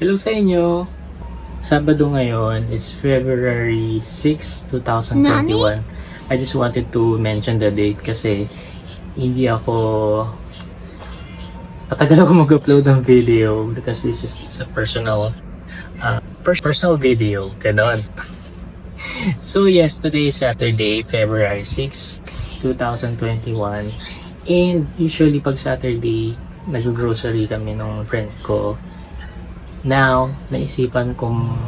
Hello sa inyo! Sabado ngayon is February 6, 2021. I just wanted to mention the date kasi hindi ako patagal ako mag-upload ng video because this is just a personal video, ganon. So yes, today is Saturday, February 6, 2021. And usually pag Saturday, nag-grocery kami ng friend ko. Now, naisipan kong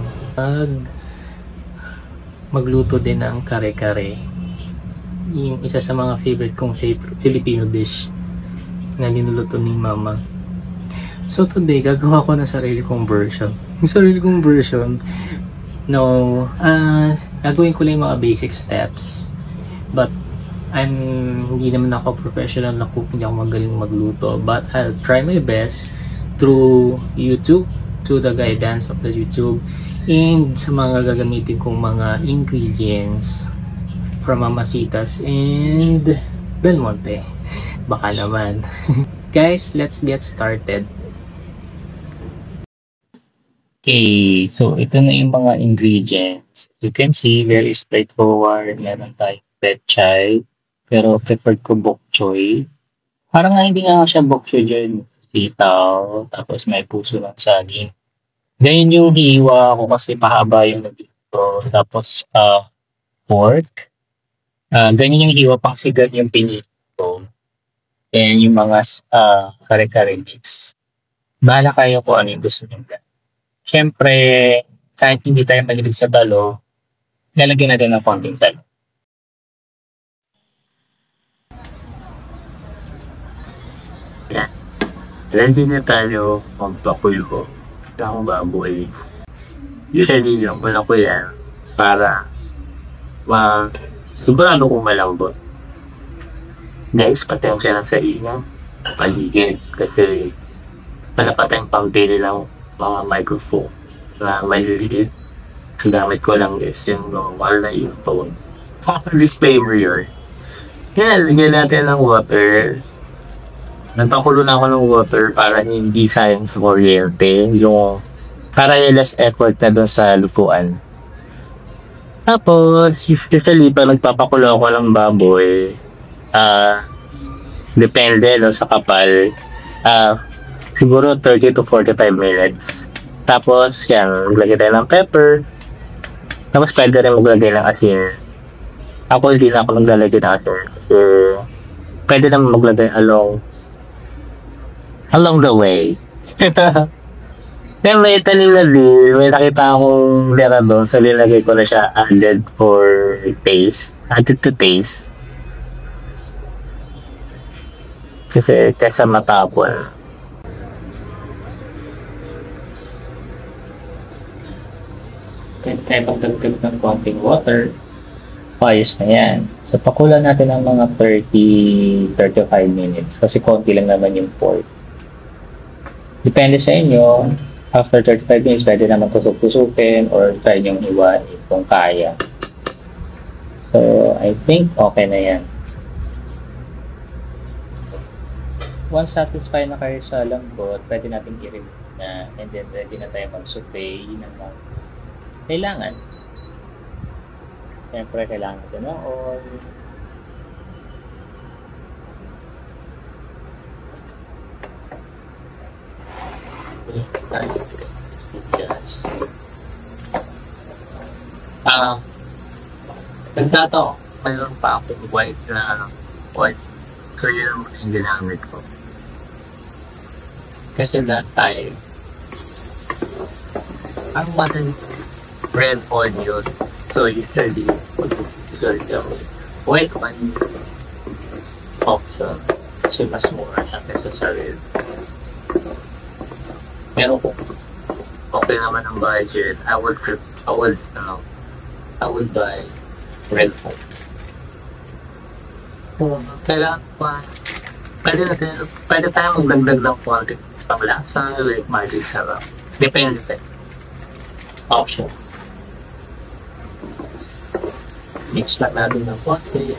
magluto din ng kare-kare. Yung isa sa mga favorite kong Filipino dish na linuluto ni mama. So today, gagawa ko ng sarili kong version. Yung sarili kong version, gagawin ko lang yung mga basic steps. But, hindi naman ako professional na cook, hindi ako magaling magluto. But I'll try my best through YouTube, to the guidance of the YouTube, and sa mga gagamitin kong mga ingredients from Mamasitas and Del Monte. Baka naman. Guys, let's get started. Okay, so ito na yung mga ingredients. You can see, very straightforward. Meron tayong pechay, pero preferred ko bok choy. Parang nga hindi nga siya bok choy dyan. Sitaw, tapos may puso ng saging. Ganyan yung hiwa ko kasi pahaba yung nagluto. Tapos, pork. Ganyan yung hiwa pang sigat yung pinito. And yung mga kare-kare mix. Bahala kayo kung ano yung gusto nyo. Siyempre, kahit hindi tayo mahilig sa talo, lalagyan natin ng konting talo. Yan. Ready na tayo magpapuyo ng baboy. Ready nyo pala ko yan para sobrano kong malambot. Next, patayang siya lang sa inang paligid kasi palapatang pambili lang mga microphone na maliliit. Gamit ko lang is yung wala yung phone. Disclaimer yun. Yan, lagyan natin ng water. Nagpakulo na ako ng water para hindi sayang sa kuryente. Yung para less effort na doon sa lutuan. Tapos, usually pa nagpapakulo ako ng baboy. Depende no, sa kapal. Siguro 30 to 45 minutes. Tapos, yan, maglagay tayo ng pepper. Tapos, pwede rin maglagay ng asin. Ako hindi na ako maglalagay ng asin. Kasi, pwede naman maglagay along the way. Then may tanim na din, may nakita akong lera doon, so linagay ko na siya added to taste. Kasi kesa matapon. Kaya tayo pagdagdag ng konting water, ayos na yan. So pakulan natin ng mga 30-35 minutes kasi konti lang naman yung pork. Depende sa inyo, after 35 minutes, pwede naman tusok-tusukin or try nyo iwain kung kaya. So, I think okay na yan. Once satisfied na kayo sa lambot, pwede natin i-remove na and then ready na tayo mag-saute ng mga kailangan. Siyempre, kailangan natin ng oil. Yes. Nagtato, mayroon pa akong white. So yun naman yung ginamit ko. Kasi that time, ang matin red onion. So usually, white one option. Kasi mas mura siya kesa sa red. Pero kung okay naman ang budget, I would buy red foam. Kailangan pa, pwede tayo magdagdag ng konti pang lasa, like magic sarap. Depende sa option. Mix lang natin ng konti.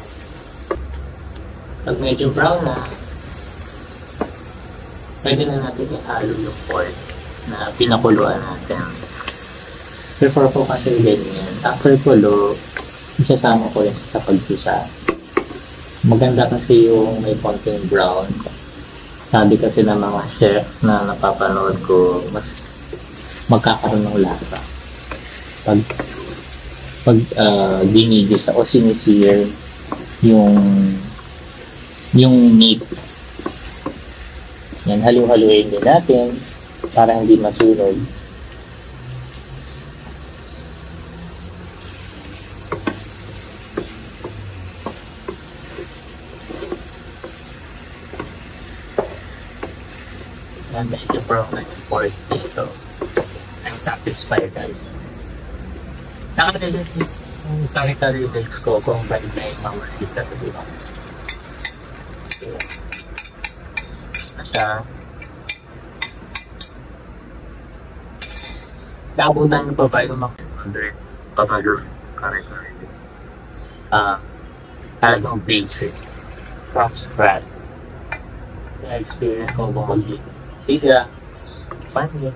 Pag medyo brown na, pwede na natin ihalo yung pork. na pinakuluan natin. Prefer ko kasi ganyan. After kulo, isasama ko rin sa pagpisa. Maganda kasi yung may konting brown. Sabi kasi ng mga chef na napapanood ko, mas magkakaroon ng lasa. Pag ginigisa o sinisir yung meat. Yan, halu-haluin din natin para hindi masunog. And thank you for my support dito. I'm satisfied guys. Nakakalilit yung kari-kari legs ko kung balik na yung mga masita sa dito. Siya. Naabutan yung pa-file ng mga pa-file kari-kari. Talagang basic. From scratch. Na-experience ko bukod pizza, funny.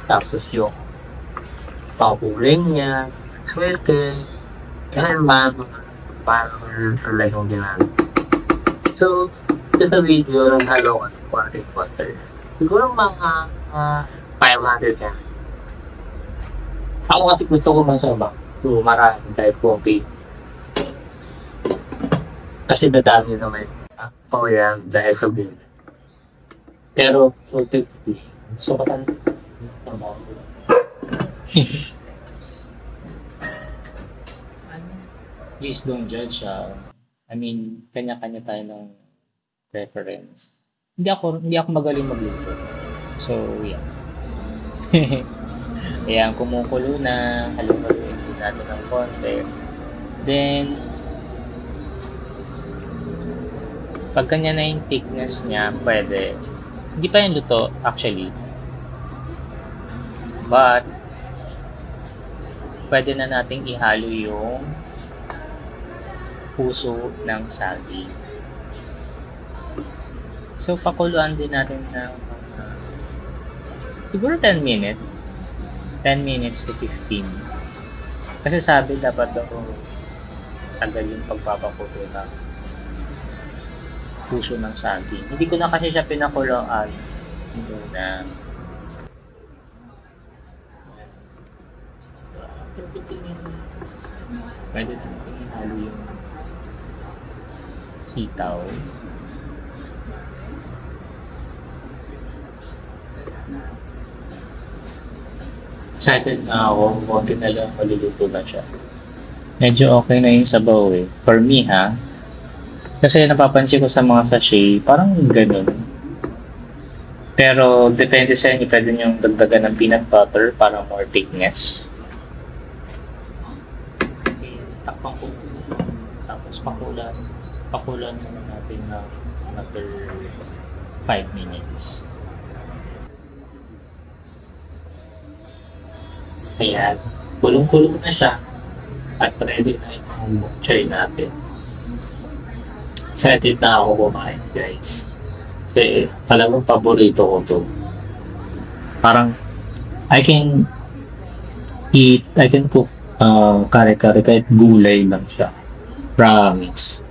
Tapos yung pakuling niya, swerte, yan naman, parang talaga yung ginagawa. So, ito video ng halawan ng quartet water. Siguro mga 500 yan. Ako kasi gusto ko masama. So, maraming type coffee. Kasi dadami naman yan dahil sa beer. Pero, so 50. So, patan. Please don't judge. I mean, kanya-kanya tayo ng preference. Hindi ako magaling magluto. So, yeah. Ayan, kumukulo na. Halong-haluin din natin ng konti. Then, pag kanya na yung thickness niya, pwede. Hindi pa yung luto, actually. But, pwede na nating ihalo yung puso ng saging. So, pakuluan din natin ng siguro 10 minutes. 10 minutes to 15. Kasi sabi dapat daw tagal yung pagpapakulo ng puso ng saging. Hindi ko na kasi siya pinakuloan muna. Pwede natin ihalo yung sitaw. Excited na ako. Konti na lang maluluto na siya. Medyo okay na yung sabaw eh. For me ha. Kasi napapansin ko sa mga sachet, parang ganun. Pero depende sa inyo, pwede nyo dagdagan ng peanut butter para more thickness. Okay, takpan ko. Tapos pakulan muna natin na another 5 minutes. Ayan, kulong-kulong na siya. At ready na yung bok choy natin. Excited na ako kumain guys. Kasi talagang paborito ko to. Parang I can cook kare-kare kahit gulay lang siya. Promise.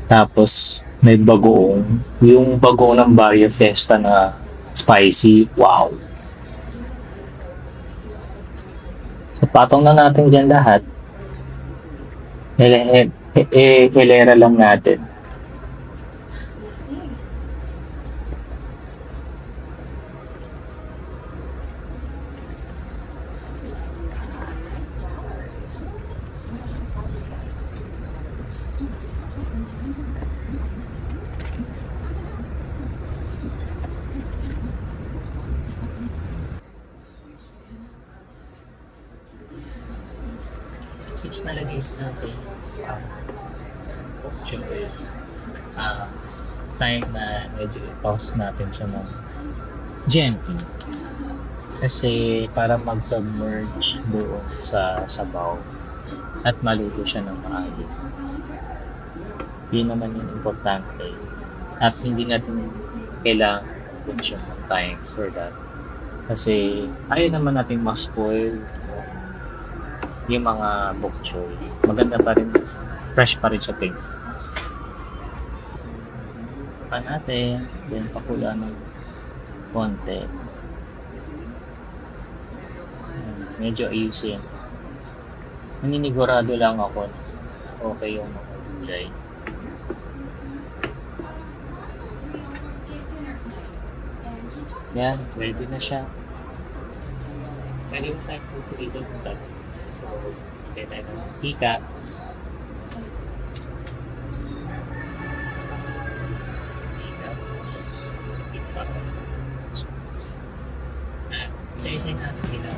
Tapos may bagoong. Yung bagoong ng Barrio Fiesta na spicy. Wow! So patong na natin dyan lahat. Hilera lang natin. Since nalagay natin syempre time na medyo i-pause natin siya ng gently kasi para mag-submerge doon sa sabaw at maluto siya ng maayos. Yun naman yung importante at hindi natin kailangan consume ng time for that. Kasi ayaw naman natin ma-spoil yung mga bok choy. Maganda pa rin, fresh pa rin siya tingnan. Pa natin, then pakula ng konti. Medyo ayusin. Naninigurado lang ako na okay yung mga gulay. Yan, ready na siya. Pwede mo tayo pupulitin ng tayo. So, hintay tayo ng mantika. So, isa yung natin sila.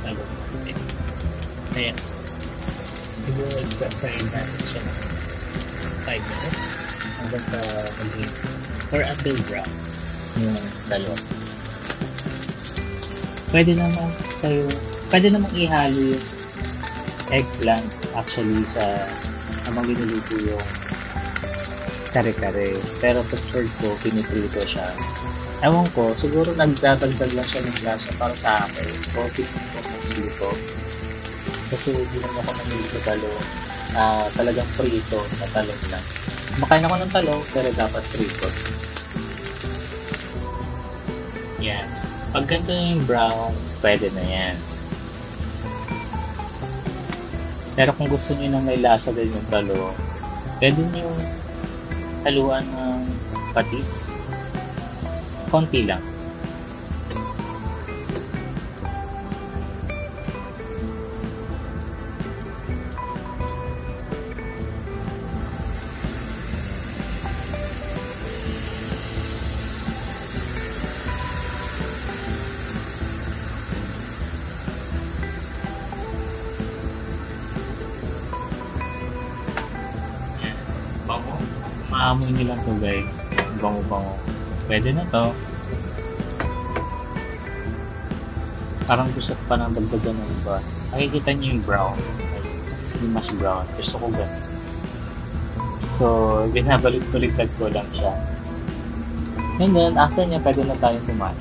Talong natin. Ayan. Siguro i-fry natin siya ng 5 minutes hanggang sa maging or until brown yung talong. Pwede namang ihalo yung eggplant actually sa habang ginuluto yung kare-kare. Pero preferred ko, piniprito siya. Ewan ko, siguro nagdadagdag lang siya ng lasa para sa akin. O, tingin ko mas luto. Kasi hindi naman ako namili talong. Talagang prito na talong lang. Makain ako ng talong, pero dapat prito. Yan. Pag ganito na yung brown, pwede na yan. Pero kung gusto niyo na may lasa din yung talong, pwede niyo haluan ng patis. Konti lang. Bango. Maamoy nyo lang to guys. Bango-bango. Pwede na to. Parang gusto ko pa nang dagdagan ng iba. Nakikita nyo yung brown. Yung mas brown. Gusto ko ganun. So, binabalik-baliktad ko lang siya. And then, after niya, pwede na tayong kumain.